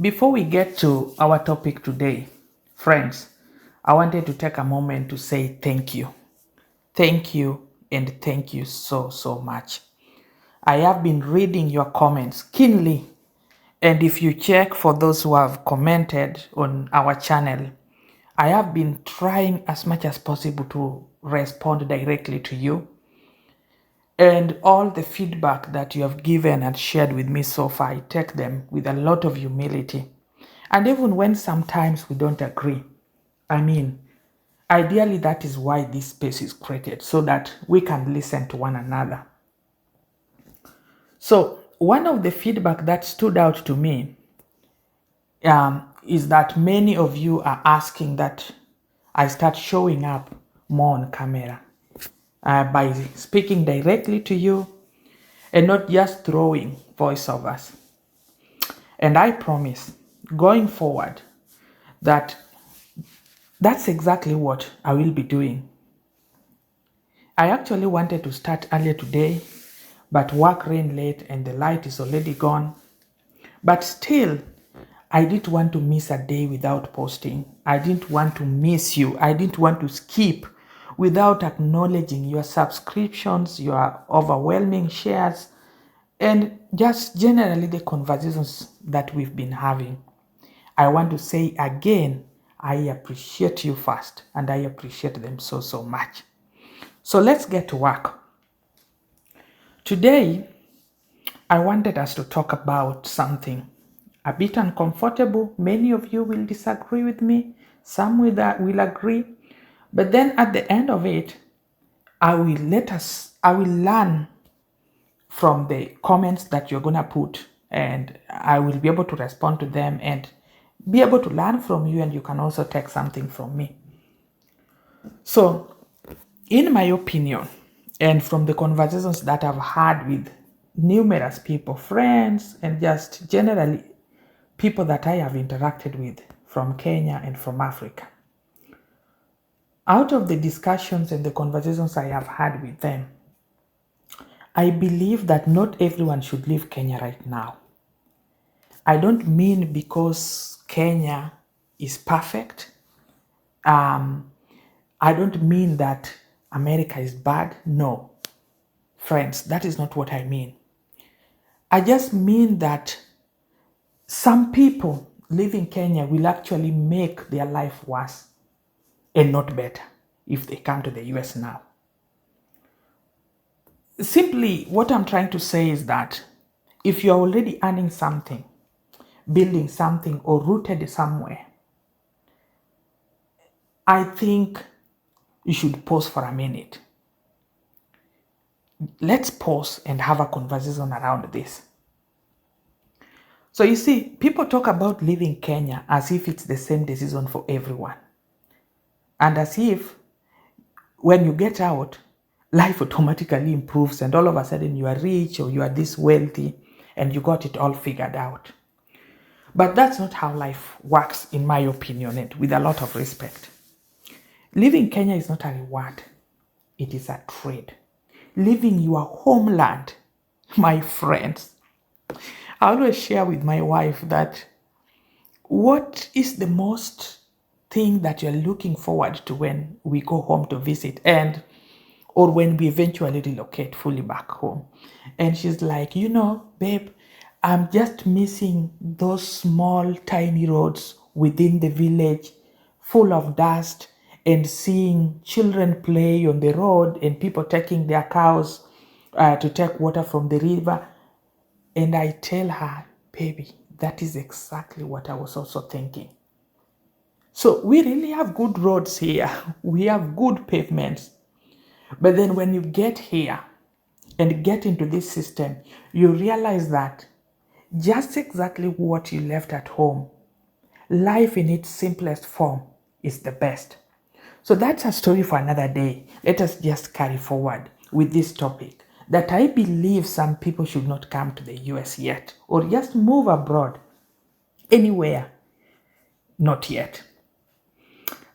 Before we get to our topic today, friends, I wanted to take a moment to say thank you. Thank you and thank you so much. I have been reading your comments keenly, and if you check for those who have commented on our channel, I have been trying as much as possible to respond directly to you. And all the feedback that you have given and shared with me so far, I take them with a lot of humility. And even when sometimes we don't agree, I mean, ideally that is why this space is created, so that we can listen to one another. So one of the feedback that stood out to me is that many of you are asking that I start showing up more on camera by speaking directly to you and not just throwing voiceovers. And I promise going forward that that's exactly what I will be doing. I actually wanted to start earlier today, but work ran late and the light is already gone. But still, I didn't want to miss a day without posting. I didn't want to miss you. I didn't want to skip without acknowledging your subscriptions, your overwhelming shares, and just generally the conversations that we've been having. I want to say again, I appreciate you first, and I appreciate them so much. So let's get to work. Today, I wanted us to talk about something a bit uncomfortable. Many of you will disagree with me, some will agree, but then at the end of it, I will learn from the comments that you're gonna put, and I will be able to respond to them and be able to learn from you, and you can also take something from me. So, in my opinion, and from the conversations that I've had with numerous people, friends, and just generally people that I have interacted with from Kenya and from Africa, out of the discussions and the conversations I have had with them, I believe that not everyone should leave Kenya right now. I don't mean because Kenya is perfect. I don't mean that America is bad. No, friends, that is not what I mean. I just mean that some people living Kenya will actually make their life worse and not better if they come to the US now. Simply, what I'm trying to say is that if you're already earning something, building something, or rooted somewhere, I think you should pause for a minute. Let's pause and have a conversation around this. So you see, people talk about leaving Kenya as if it's the same decision for everyone. And as if when you get out, life automatically improves and all of a sudden you are rich or you are this wealthy and you got it all figured out. But that's not how life works, in my opinion, and with a lot of respect. Leaving Kenya is not a reward. It is a trade. Leaving your homeland, my friends. I always share with my wife that what is the most thing that you're looking forward to when we go home to visit or when we eventually relocate fully back home. And she's like, babe, I'm just missing those small tiny roads within the village full of dust and seeing children play on the road and people taking their cows to take water from the river. And I tell her, baby, that is exactly what I was also thinking. So we really have good roads here. We have good pavements. But then when you get here and get into this system, you realize that just exactly what you left at home, life in its simplest form is the best. So that's a story for another day. Let us just carry forward with this topic that I believe some people should not come to the US yet or just move abroad anywhere, not yet.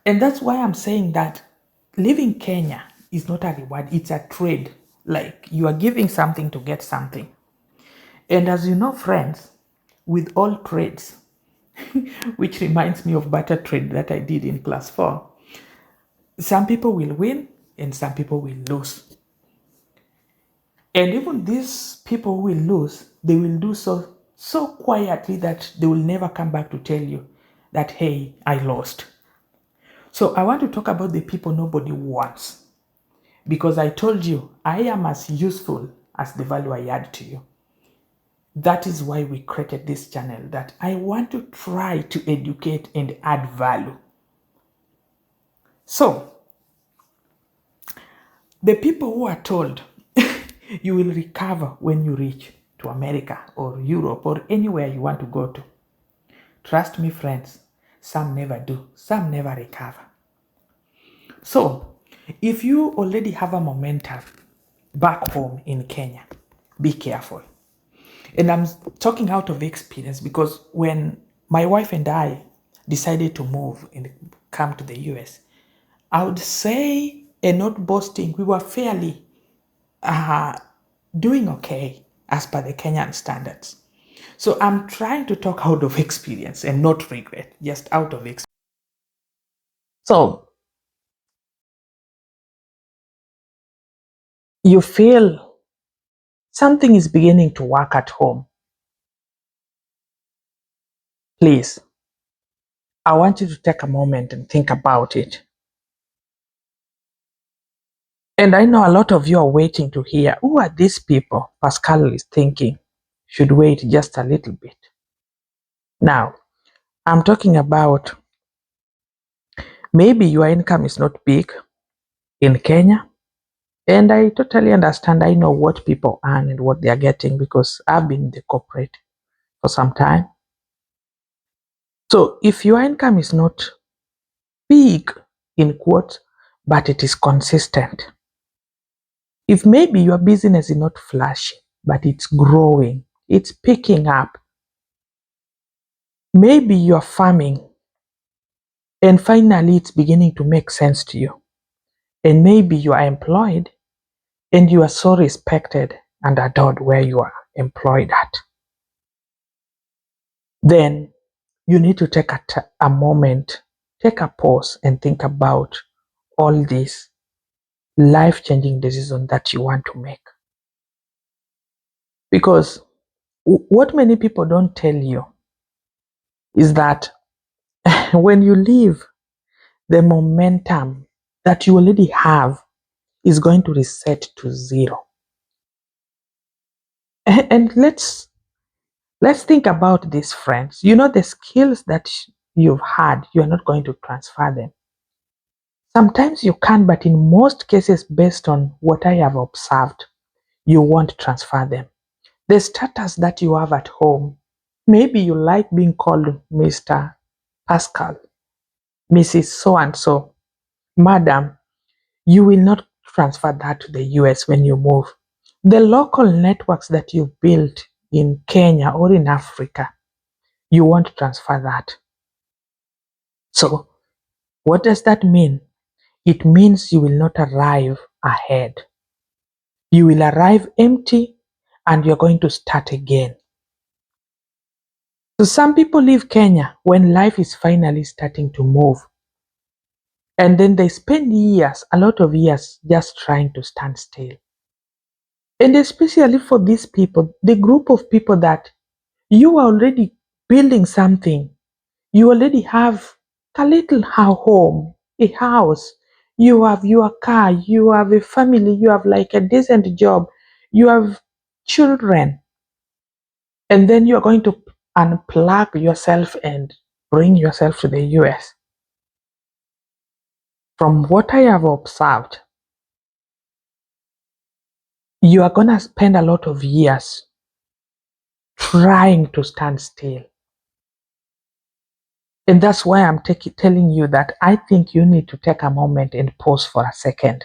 And that's why I'm saying that living Kenya is not a reward, it's a trade. Like you are giving something to get something. And as you know, friends, with all trades, which reminds me of barter trade that I did in class 4. Some people will win and some people will lose. And even these people who will lose, they will do so quietly that they will never come back to tell you that, hey, I lost. So I want to talk about the people nobody wants. Because I told you, I am as useful as the value I add to you. That is why we created this channel, that I want to try to educate and add value. So, the people who are told you will recover when you reach to America or Europe or anywhere you want to go to. Trust me, friends, some never do. Some never recover. So, if you already have a momentum back home in Kenya, be careful. And I'm talking out of experience because when my wife and I decided to move and come to the US, I would say, and not boasting, we were fairly doing okay as per the Kenyan standards. So I'm trying to talk out of experience and not regret, just out of experience. So you feel something is beginning to work at home. Please, I want you to take a moment and think about it. And I know a lot of you are waiting to hear, who are these people? Pascal is thinking, should wait just a little bit. Now, I'm talking about maybe your income is not big in Kenya. And I totally understand. I know what people earn and what they are getting because I've been in the corporate for some time. So if your income is not big, in quotes, but it is consistent, if maybe your business is not flashy, but it's growing, it's picking up, maybe you're farming and finally it's beginning to make sense to you, and maybe you are employed and you are so respected and adored where you are employed at, then you need to take a moment, take a pause and think about all these life-changing decisions that you want to make. Because what many people don't tell you is that when you leave, the momentum that you already have is going to reset to zero. And let's think about this, friends. You know, the skills that you've had, you're not going to transfer them. Sometimes you can, but in most cases, based on what I have observed, you won't transfer them. The status that you have at home, maybe you like being called Mr. Pascal, Mrs. So and so, Madam, you will not transfer that to the US when you move. The local networks that you built in Kenya or in Africa, you won't transfer that. So, what does that mean? It means you will not arrive ahead. You will arrive empty and you're going to start again. So some people leave Kenya when life is finally starting to move. And then they spend years, a lot of years, just trying to stand still. And especially for these people, the group of people that you are already building something, you already have a little home, a house, you have your car, you have a family, you have like a decent job, you have children. And then you're going to unplug yourself and bring yourself to the US. From what I have observed, you are going to spend a lot of years trying to stand still. And that's why I'm telling you that I think you need to take a moment and pause for a second.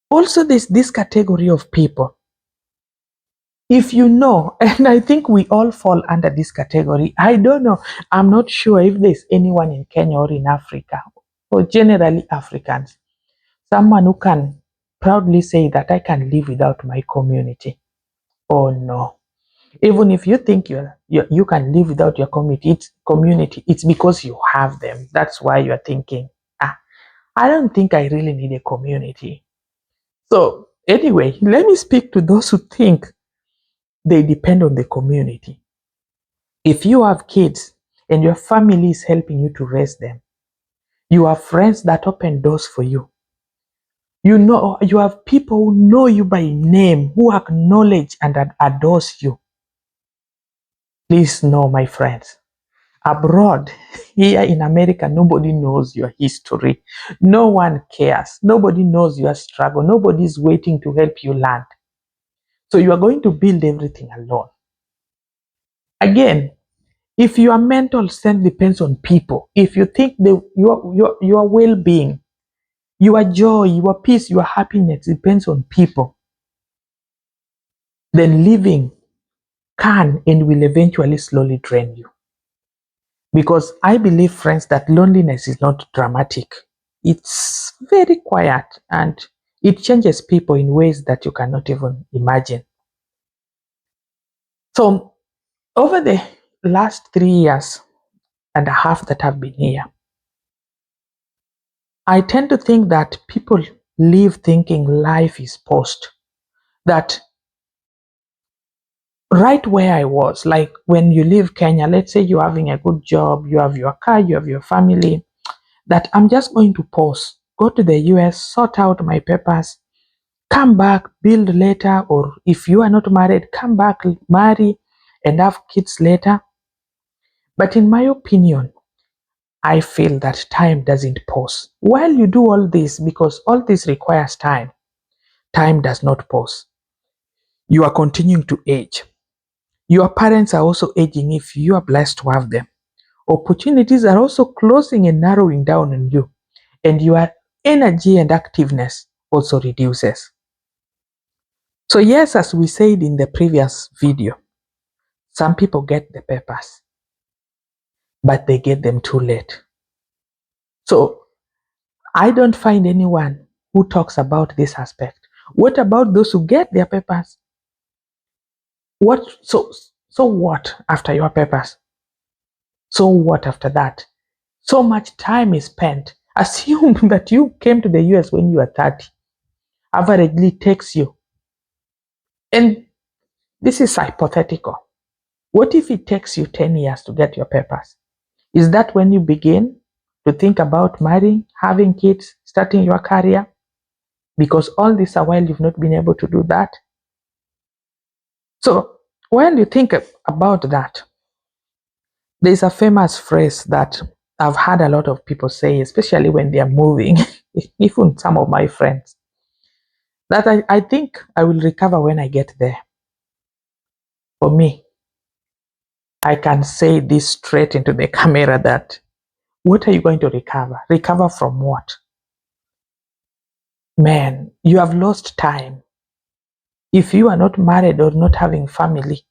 Also, there's this category of people. If you know, and I think we all fall under this category, I don't know, I'm not sure if there's anyone in Kenya or in Africa, or generally Africans, someone who can proudly say that I can live without my community. Oh no. Even if you think you can live without your community, it's because you have them. That's why you're thinking, I don't think I really need a community. So anyway, let me speak to those who think they depend on the community. If you have kids and your family is helping you to raise them, you have friends that open doors for you. You know, you have people who know you by name, who acknowledge and adores you. Please know, my friends, abroad, here in America, nobody knows your history. No one cares. Nobody knows your struggle. Nobody is waiting to help you land. So you are going to build everything alone. Again, if your mental strength depends on people, if you think your well-being, your joy, your peace, your happiness depends on people, then living can and will eventually slowly drain you. Because I believe, friends, that loneliness is not dramatic. It's very quiet and it changes people in ways that you cannot even imagine. So over the last 3 years and a half that I've been here, I tend to think that people live thinking life is post. That right where I was, like when you leave Kenya, let's say you're having a good job, you have your car, you have your family, that I'm just going to pause, go to the US, sort out my papers, come back, build later, or if you are not married, come back, marry, and have kids later. But in my opinion, I feel that time doesn't pause. While you do all this, because all this requires time, time does not pause. You are continuing to age. Your parents are also aging if you are blessed to have them. Opportunities are also closing and narrowing down on you, and your energy and activeness also reduces. So, yes, as we said in the previous video, some people get the papers, but they get them too late. So, I don't find anyone who talks about this aspect. What about those who get their papers? So what after your papers? So what after that? So much time is spent. Assume that you came to the US when you are 30. Averagely takes you. And this is hypothetical. What if it takes you 10 years to get your papers? Is that when you begin to think about marrying, having kids, starting your career? Because all this while you've not been able to do that. So when you think about that, there's a famous phrase that I've heard a lot of people say, especially when they are moving, even some of my friends, that I think I will recover when I get there. For me, I can say this straight into the camera that what are you going to recover? Recover from what? Man, you have lost time. If you are not married or not having family,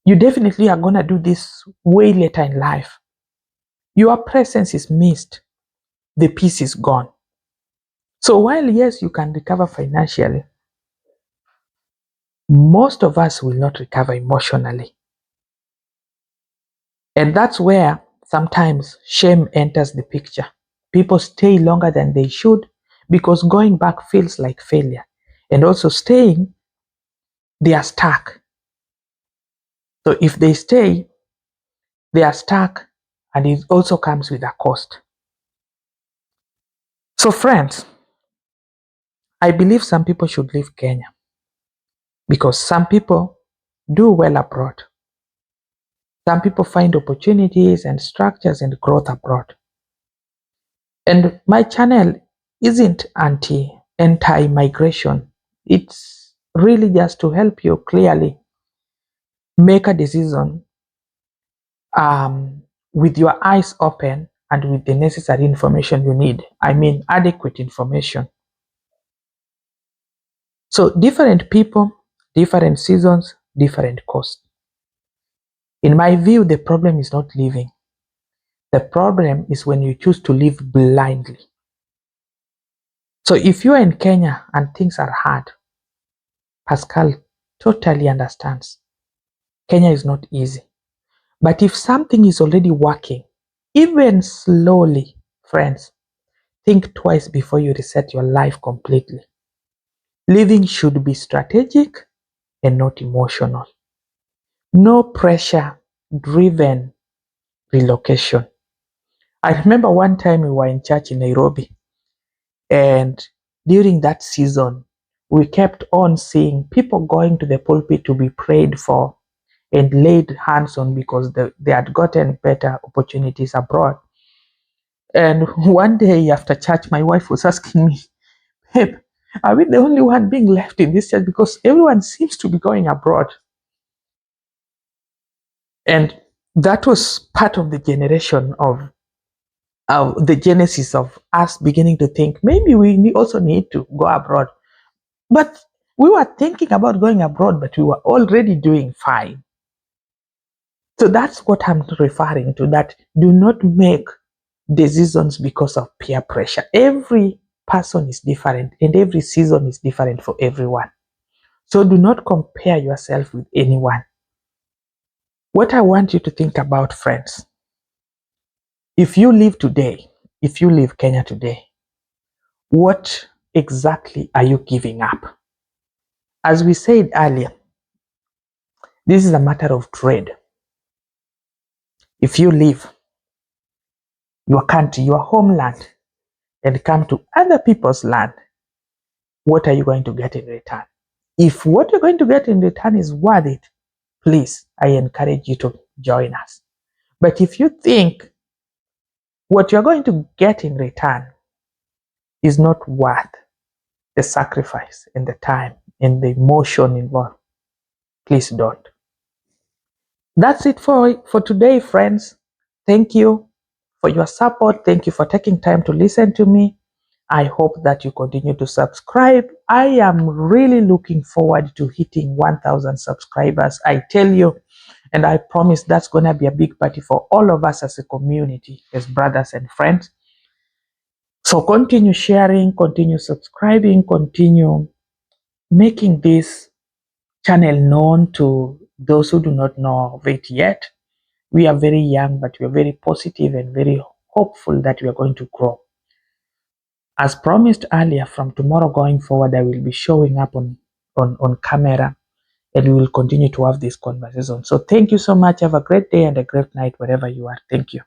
you definitely are going to do this way later in life. Your presence is missed. The peace is gone. So while, yes, you can recover financially, most of us will not recover emotionally. And that's where sometimes shame enters the picture. People stay longer than they should because going back feels like failure. And also staying, they are stuck. So if they stay, they are stuck, and it also comes with a cost. So friends, I believe some people should leave Kenya because some people do well abroad. Some people find opportunities and structures and growth abroad. And my channel isn't anti-migration. It's really just to help you clearly make a decision with your eyes open and with the necessary information you need. I mean, adequate information. So different people, different seasons, different costs. In my view, the problem is not living. The problem is when you choose to live blindly. So if you are in Kenya and things are hard, Pascal totally understands. Kenya is not easy. But if something is already working, even slowly, friends, think twice before you reset your life completely. Living should be strategic and not emotional. No pressure driven relocation. I remember one time we were in church in Nairobi, and during that season, we kept on seeing people going to the pulpit to be prayed for and laid hands on because they had gotten better opportunities abroad. And one day after church, my wife was asking me, "Babe, are we the only one being left in this church? Because everyone seems to be going abroad." And that was part of the generation of the genesis of us beginning to think maybe we also need to go abroad. But we were thinking about going abroad, but we were already doing fine. So that's what I'm referring to, that do not make decisions because of peer pressure. Every person is different and every season is different for everyone. So do not compare yourself with anyone. What I want you to think about, friends, if you live today, if you live Kenya today, what exactly are you giving up? As we said earlier, this is a matter of trade. If you leave your country, your homeland, and come to other people's land, what are you going to get in return? If what you're going to get in return is worth it, please, I encourage you to join us. But if you think what you're going to get in return is not worth the sacrifice and the time and the emotion involved, please don't. That's it for today, friends. Thank you for your support. Thank you for taking time to listen to me. I hope that you continue to subscribe. I am really looking forward to hitting 1,000 subscribers. I tell you, and I promise that's going to be a big party for all of us as a community, as brothers and friends. So continue sharing, continue subscribing, continue making this channel known to those who do not know of it yet. We are very young, but we are very positive and very hopeful that we are going to grow. As promised earlier, from tomorrow going forward, I will be showing up on camera, and we will continue to have this conversation. So thank you so much. Have a great day and a great night wherever you are. Thank you.